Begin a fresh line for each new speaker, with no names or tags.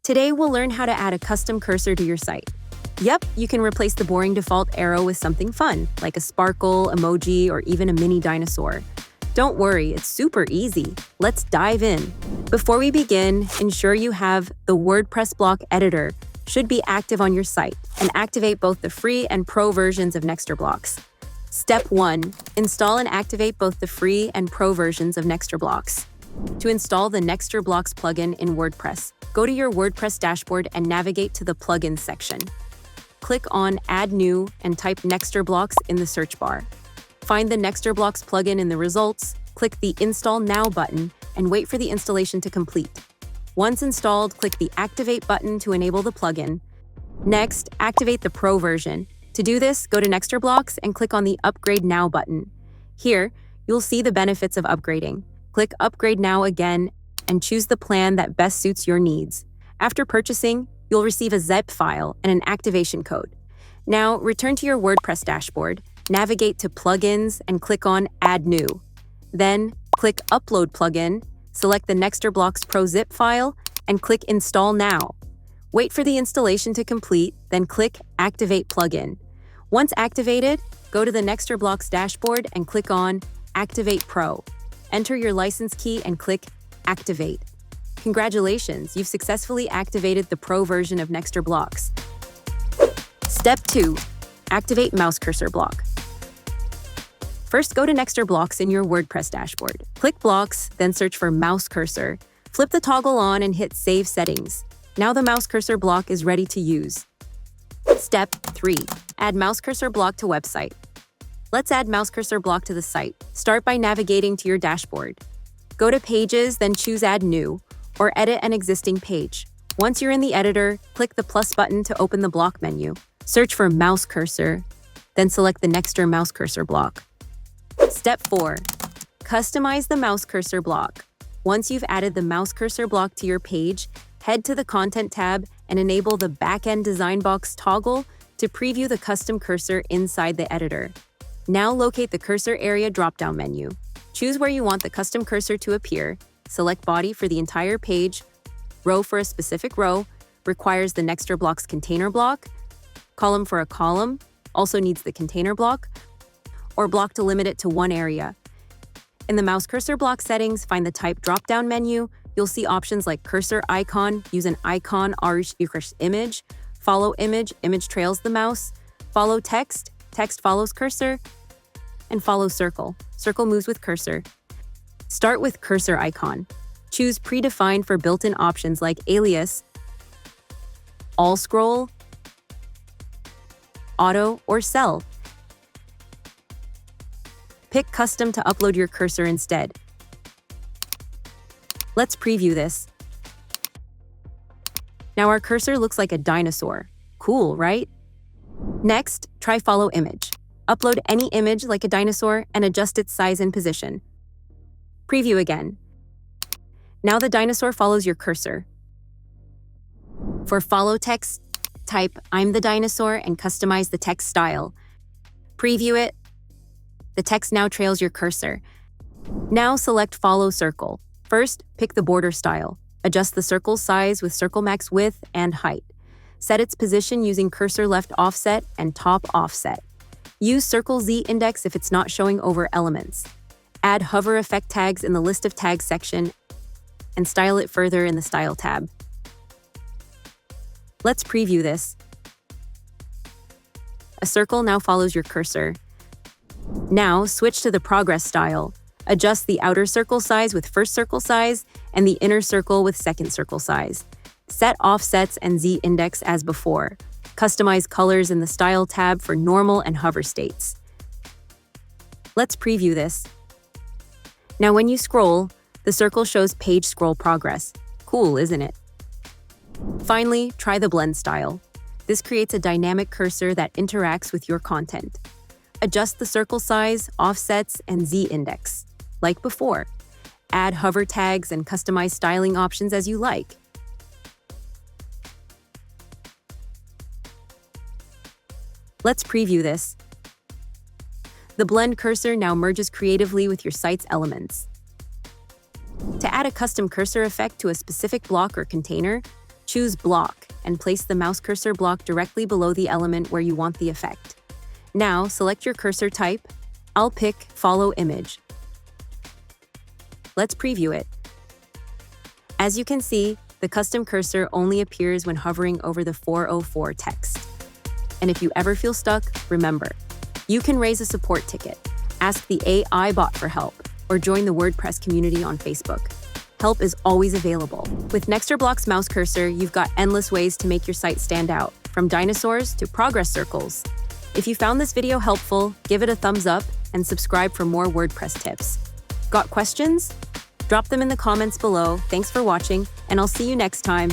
Today, we'll learn how to add a custom cursor to your site. Yep, you can replace the boring default arrow with something fun, like a sparkle, emoji, or even a mini dinosaur. Don't worry, it's super easy. Let's dive in. Before we begin, ensure you have the WordPress block editor should be active on your site and activate both the free and pro versions of Nextr. Step 1. Install and activate both the free and pro versions of Nextr. To install the Nextr plugin in WordPress, go to your WordPress dashboard and navigate to the Plugins section. Click on Add New and type Nextr in the search bar. Find the Nextr plugin in the results, click the Install Now button, and wait for the installation to complete. Once installed, click the Activate button to enable the plugin. Next, activate the Pro version. To do this, go to Nextr and click on the Upgrade Now button. Here, you'll see the benefits of upgrading. Click Upgrade Now again and choose the plan that best suits your needs. After purchasing, you'll receive a zip file and an activation code. Now, return to your WordPress dashboard, navigate to Plugins, and click on Add New. Then, click Upload Plugin, select the Nextr Pro zip file, and click Install Now. Wait for the installation to complete, then click Activate Plugin. Once activated, go to the Nextr dashboard and click on Activate Pro. Enter your license key and click Activate. Congratulations, you've successfully activated the Pro version of Nextr. Step 2. Activate Mouse Cursor Block. First, go to Nextr in your WordPress dashboard. Click Blocks, then search for Mouse Cursor. Flip the toggle on and hit Save Settings. Now the Mouse Cursor block is ready to use. Step 3. Add Mouse Cursor Block to website. Let's add Mouse Cursor Block to the site. Start by navigating to your dashboard. Go to Pages, then choose Add New, or edit an existing page. Once you're in the editor, click the plus button to open the block menu. Search for Mouse Cursor, then select the Nextr Mouse Cursor block. Step 4. Customize the Mouse Cursor block. Once you've added the Mouse Cursor block to your page, head to the Content tab and enable the Backend Design Box toggle to preview the custom cursor inside the editor. Now locate the Cursor Area drop-down menu. Choose where you want the custom cursor to appear, select Body for the entire page, Row for a specific row, requires the Nextr container block, Column for a column, also needs the container block, or block to limit it to one area. In the Mouse Cursor block settings, find the Type drop-down menu. You'll see options like Cursor Icon, use an icon or image, Follow Image, image trails the mouse, Follow Text, text follows cursor, and Follow Circle, circle moves with cursor. Start with Cursor Icon. Choose Predefined for built-in options like Alias, All Scroll, Auto, or Cell. Pick Custom to upload your cursor instead. Let's preview this. Now our cursor looks like a dinosaur. Cool, right? Next, try Follow Image. Upload any image like a dinosaur and adjust its size and position. Preview again. Now the dinosaur follows your cursor. For Follow Text, type I'm the dinosaur and customize the text style. Preview it. The text now trails your cursor. Now select Follow Circle. First, pick the border style. Adjust the circle size with circle max width and height. Set its position using cursor left offset and top offset. Use Circle Z index if it's not showing over elements. Add hover effect tags in the List of Tags section and style it further in the Style tab. Let's preview this. A circle now follows your cursor. Now switch to the Progress style. Adjust the outer circle size with first circle size and the inner circle with second circle size. Set offsets and Z index as before. Customize colors in the Style tab for normal and hover states. Let's preview this. Now when you scroll, the circle shows page scroll progress. Cool, isn't it? Finally, try the Blend style. This creates a dynamic cursor that interacts with your content. Adjust the circle size, offsets, and Z index. Like before, add hover tags and customize styling options as you like. Let's preview this. The blend cursor now merges creatively with your site's elements. To add a custom cursor effect to a specific block or container, Choose Block and place the mouse cursor block directly below the element where you want the effect. Now, select your cursor type. I'll pick Follow Image. Let's preview it. As you can see, the custom cursor only appears when hovering over the 404 text. And if you ever feel stuck, remember, you can raise a support ticket, ask the AI bot for help, or join the WordPress community on Facebook. Help is always available. With Nextrblock's mouse cursor, you've got endless ways to make your site stand out, from dinosaurs to progress circles. If you found this video helpful, give it a thumbs up and subscribe for more WordPress tips. Got questions? Drop them in the comments below. Thanks for watching, and I'll see you next time.